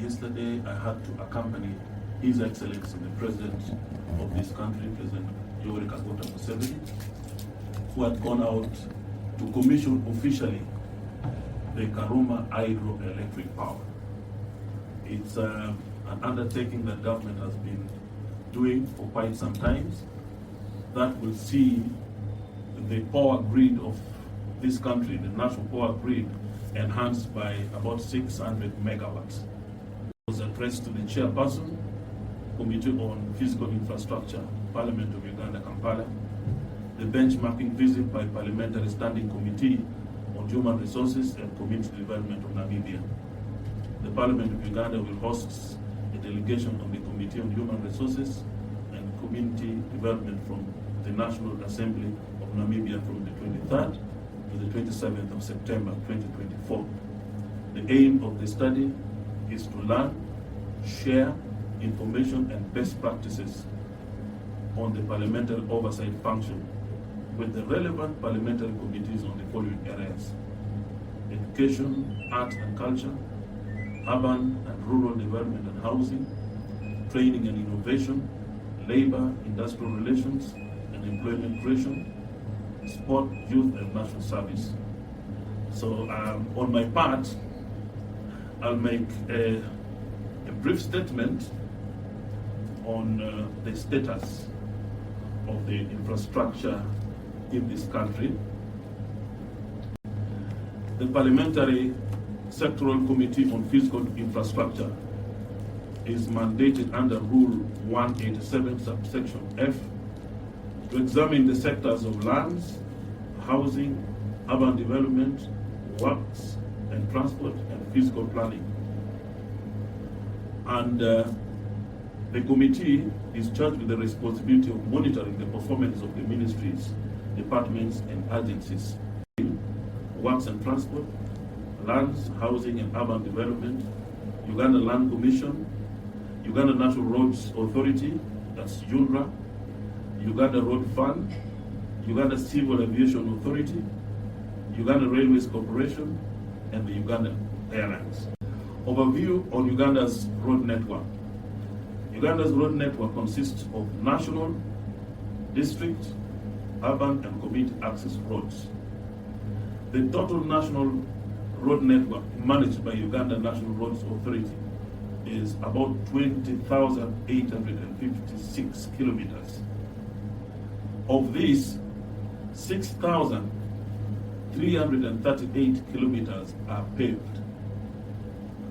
Yesterday, I had to accompany His Excellency, the President of this country, President Yoweri Museveni, who had gone out to commission officially the Karuma hydroelectric power. It's an undertaking that government has been doing for quite some time that will see the power grid of this country, the national power grid, enhanced by about 600 megawatts. It was addressed to the chairperson, Committee on Physical Infrastructure, Parliament of Uganda, Kampala, the benchmarking visit by Parliamentary Standing Committee on Human Resources and Community Development of Namibia. The Parliament of Uganda will host a delegation on the Committee on Human Resources and Community Development from the National Assembly of Namibia from the 23rd to the 27th of September 2024. The aim of the study is to learn, share information and best practices on the parliamentary oversight function with the relevant parliamentary committees on the following areas: education, art and culture, urban and rural development and housing, training and innovation, labor, industrial relations and employment creation, sport, youth and national service. So on my part, I'll make a brief statement on the status of the infrastructure in this country. The Parliamentary Sectoral Committee on Physical Infrastructure is mandated under Rule 187, subsection F, to examine the sectors of lands, housing, urban development, works and transport, and physical planning. And the committee is charged with the responsibility of monitoring the performance of the ministries, departments and agencies. Works and transport, lands, housing and urban development, Uganda Land Commission, Uganda National Roads Authority, that's UNRA, Uganda Road Fund, Uganda Civil Aviation Authority, Uganda Railways Corporation, and the Uganda Airlines. Overview on Uganda's road network. Uganda's road network consists of national, district, urban, and community access roads. The total national road network managed by Uganda National Roads Authority is about 20,856 kilometers. Of these, 6,338 kilometers are paved,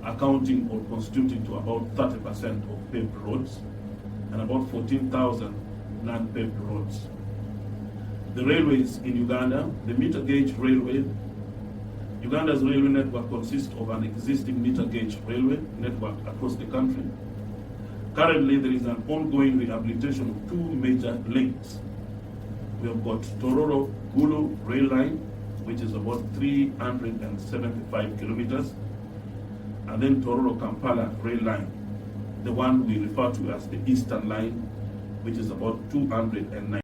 accounting or constituting to about 30% of paved roads, and about 14,000 non-paved roads. The railways in Uganda, the meter gauge railway. Uganda's railway network consists of an existing meter gauge railway network across the country. Currently, there is an ongoing rehabilitation of two major links. We have got Tororo-Gulu rail line, which is about 375 kilometers, and then Tororo-Kampala rail line, the one we refer to as the Eastern Line, which is about 209.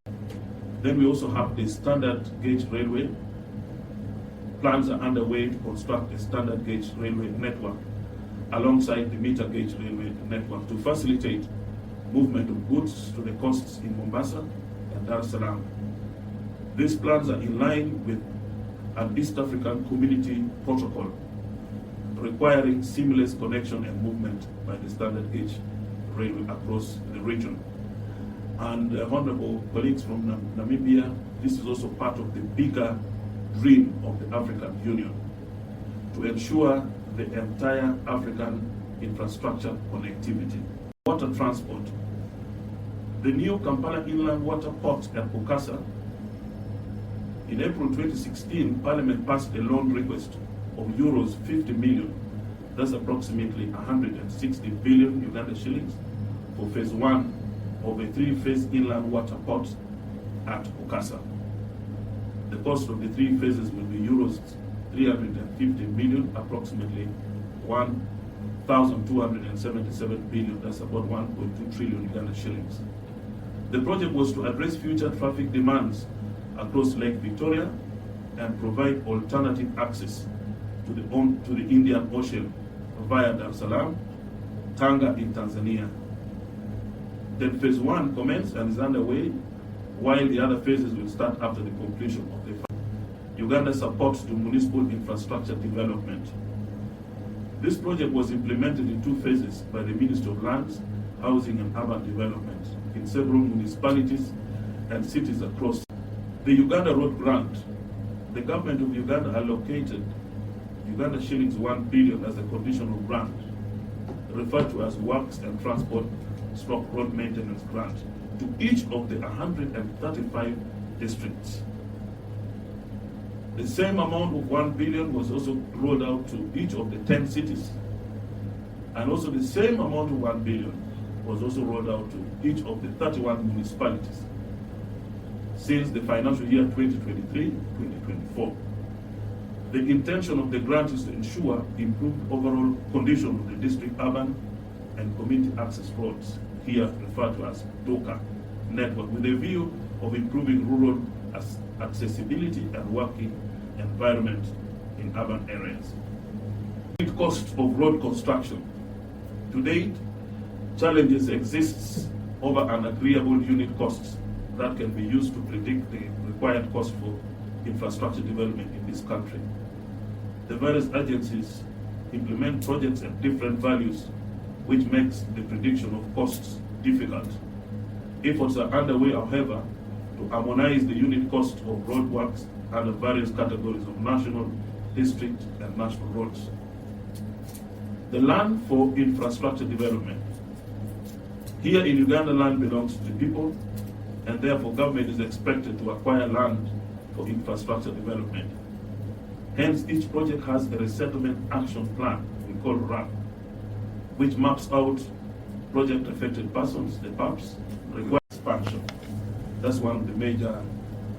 Then we also have the standard gauge railway. Plans are underway to construct a standard gauge railway network alongside the meter gauge railway network to facilitate movement of goods to the coasts in Mombasa and Dar es Salaam. These plans are in line with an East African Community Protocol requiring seamless connection and movement by the standard gauge railway across the region. And honorable colleagues from Namibia, this is also part of the bigger dream of the African Union to ensure the entire African infrastructure connectivity. Water transport. The new Kampala Inland Water Port at Bokassa. In April 2016, Parliament passed a loan request of euros 50 million, that's approximately 160 billion Uganda shillings, for phase 1 of a 3-phase inland water port at Bokassa. The cost of the 3 phases will be euros 350 million, approximately 1,277 billion, that's about 1.2 trillion Uganda shillings. The project was to address future traffic demands across Lake Victoria and provide alternative access to the Indian Ocean via Dar es Salaam Tanga in Tanzania. Then phase 1 commenced and is underway, while the other phases will start after the completion of the Uganda support to municipal infrastructure development. This project was implemented in 2 phases by the Ministry of Lands, Housing and Urban Development in several municipalities and cities across. The Uganda Road Grant. The government of Uganda allocated Uganda shillings 1 billion as a conditional grant, referred to as Works and Transport Road Maintenance Grant, to each of the 135 districts. The same amount of 1 billion was also rolled out to each of the 10 cities. And also the same amount of 1 billion was also rolled out to each of the 31 municipalities since the financial year 2023-2024. The intention of the grant is to ensure improved overall condition of the district urban and community access roads, here referred to as DOCA network, with a view of improving rural accessibility and working environment in urban areas. The cost of road construction. To date, challenges exist over an agreeable unit costs that can be used to predict the required cost for infrastructure development in this country. The various agencies implement projects at different values, which makes the prediction of costs difficult. Efforts are underway, however, to harmonize the unit cost of roadworks under various categories of national, district, and national roads. The land for infrastructure development. Here in Uganda, land belongs to the people, and therefore government is expected to acquire land for infrastructure development. Hence, each project has a resettlement action plan, we call RAP, which maps out project affected persons, the PAPs, require expansion. That's one of the major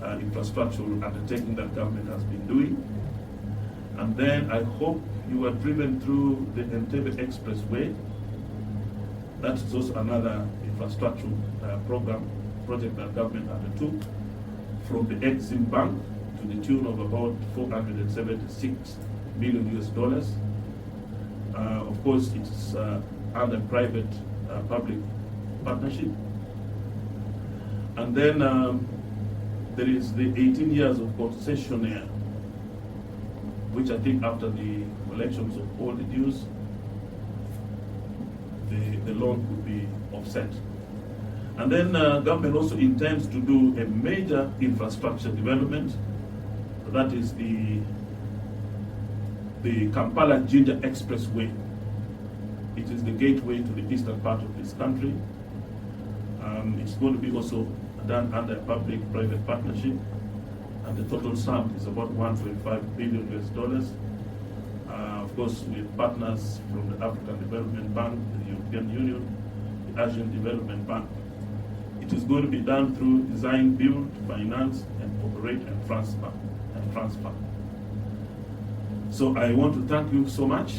infrastructural undertaking that government has been doing. And then I hope you were driven through the Entebbe Expressway. That is also another infrastructural project that government undertook from the Exim Bank to the tune of about $476 million US. Of course, it's under private public partnership. And then there is the 18 years of concessionaire, which I think after the collections of all the dues, the loan could be offset. And then government also intends to do a major infrastructure development. That is the Kampala-Jinja Expressway. It is the gateway to the eastern part of this country. It's going to be also done under a public-private partnership, and the total sum is about $1.5 billion US. Of course, with partners from the African Development Bank, the European Union, the Asian Development Bank. It is going to be done through design, build, finance, and operate and transfer. So I want to thank you so much.